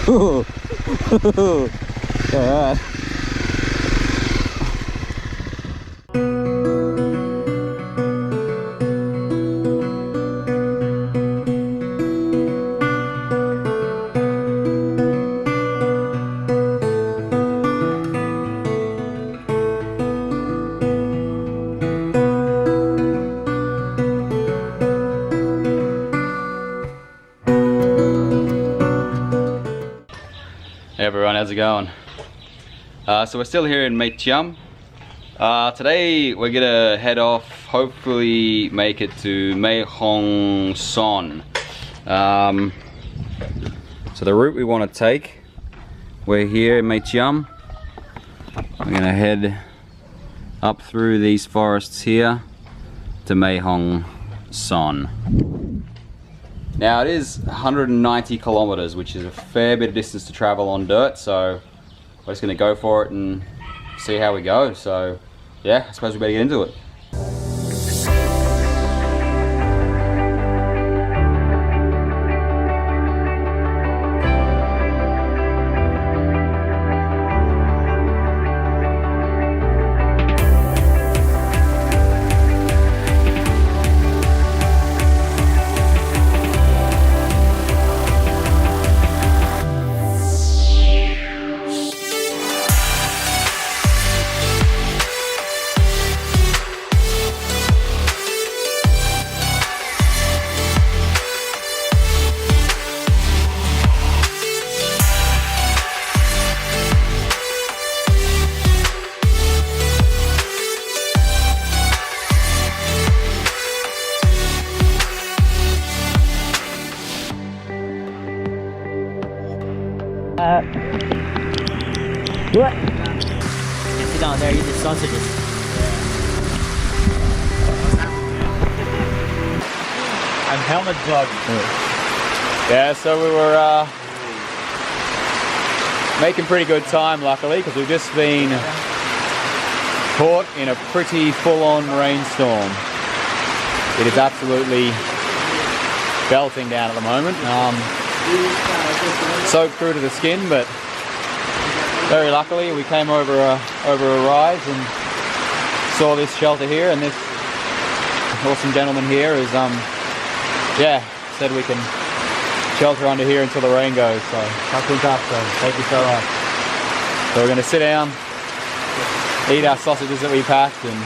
Alright. Hey everyone, how's it going? So we're still here in Meaty. Today we're gonna head off, hopefully make it to Mae Hong Son. So the route we want to take, we're here in Meaty. We're gonna head up through these forests here to Mae Hong Son. Now it is 190 kilometers, which is a fair bit of distance to travel on dirt, so we're just gonna go for it and see how we go. So yeah, I suppose we better get into it. What? Sit down there, eat the sausages. I'm helmet jogging. Yeah, so we were making pretty good time, luckily, because we've just been caught in a pretty full-on rainstorm. It is absolutely belting down at the moment. Soaked through to the skin, but very luckily we came over a rise and saw this shelter here, and this awesome gentleman here is yeah, said we can shelter under here until the rain goes. So thank you so much. So we're going to sit down, eat our sausages that we packed, and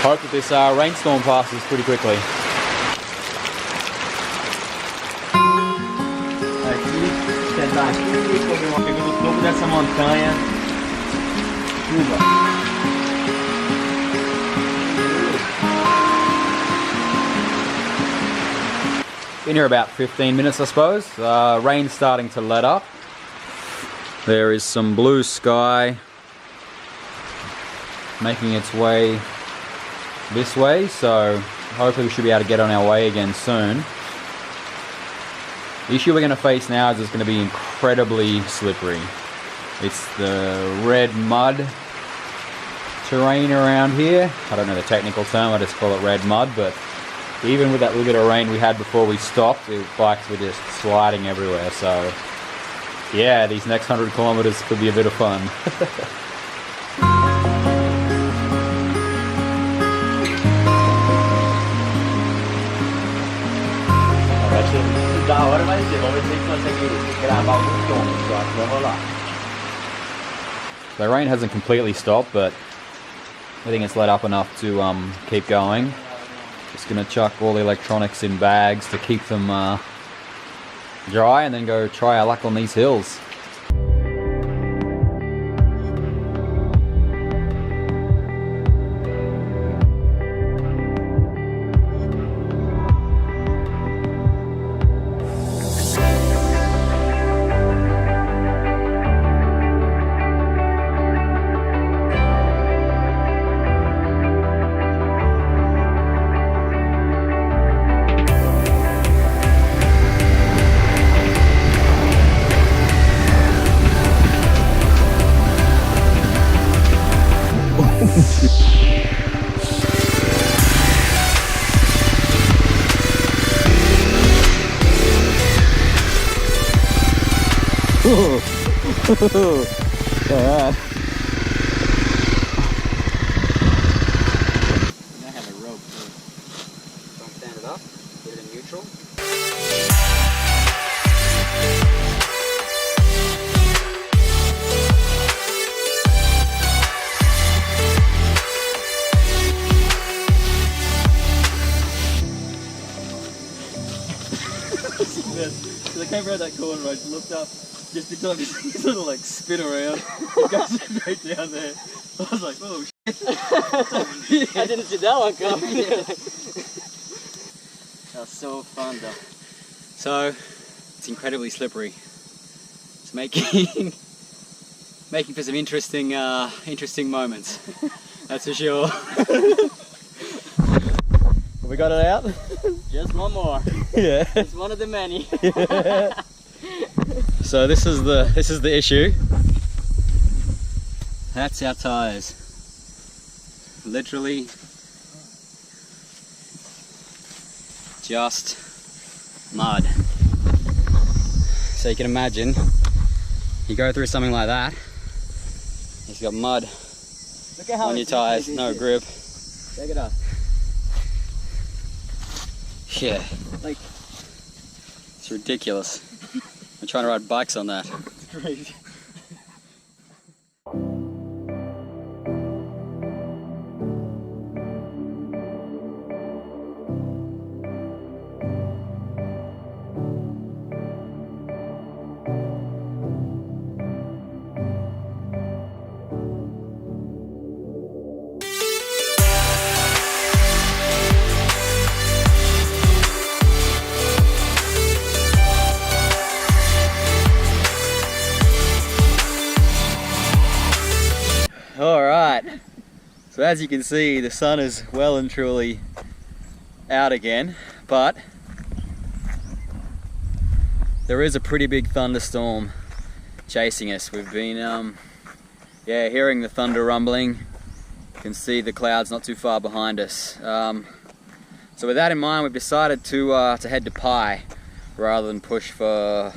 hope that this rainstorm passes pretty quickly. Chegando no topo dessa montanha, chuva. Been here about 15 minutes, I suppose. Rain's starting to let up. There is some blue sky making its way this way, so hopefully we should be able to get on our way again soon. The issue we're going to face now is it's going to be incredibly slippery. It's the red mud terrain around here. I don't know the technical term, I just call it red mud, but even with that little bit of rain we had before we stopped, the bikes were just sliding everywhere. So yeah, these next 100 kilometers could be a bit of fun. Da hora vai ser, vamos ver se a gente consegue gravar alguns tons, eu acho que vai rolar. The rain hasn't completely stopped, but I think it's let up enough to keep going. Just gonna chuck all the electronics in bags to keep them dry, and then go try our luck on these hills. Alright. Now have a rope too. So stand it up, put it in neutral. So I came around that corner, I looked up just in time to see this little like spin around. It goes straight down there. I was like, oh shit. I didn't see that one coming. That was so fun though. So it's incredibly slippery. It's making for some interesting moments. That's for sure. We got it out? Just one more. Yeah. It's one of the many. So this is the issue. That's our tires. Literally just mud. So you can imagine, you go through something like that, it's got mud Look at how on your tires, no grip. Check it out. Yeah, Like, it's ridiculous. I'm trying to ride bikes on that. it's crazy. Alright, so as you can see, the sun is well and truly out again, but there is a pretty big thunderstorm chasing us. We've been hearing the thunder rumbling. You can see the clouds not too far behind us. So with that in mind, we've decided to head to Pai rather than push for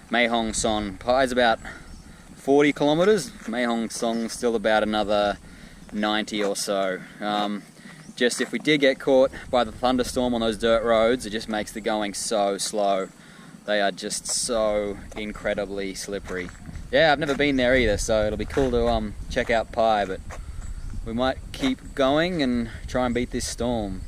Mae Hong Son. Pai's about 40 kilometers. Mae Hong Song's still about another 90 or so. Just if we did get caught by the thunderstorm on those dirt roads, it just makes the going so slow. They are just so incredibly slippery. Yeah, I've never been there either, so it'll be cool to check out Pai, but we might keep going and try and beat this storm.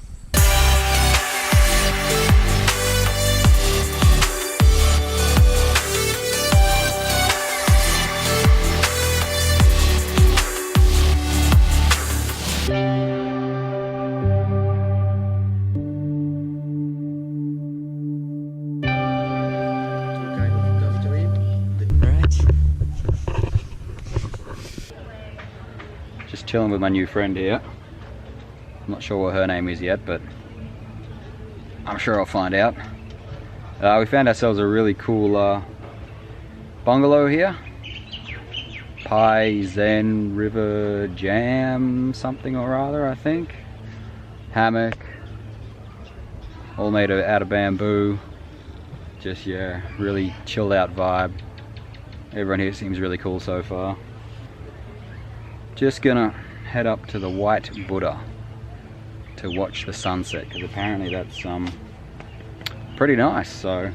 Just chilling with my new friend here. I'm not sure what her name is yet, but I'm sure I'll find out. We found ourselves a really cool bungalow here. Pai Zen River Jam something or other, I think. Hammock. All made out of bamboo. Just, yeah, really chilled out vibe. Everyone here seems really cool so far. Just gonna head up to the White Buddha to watch the sunset, because apparently that's pretty nice. So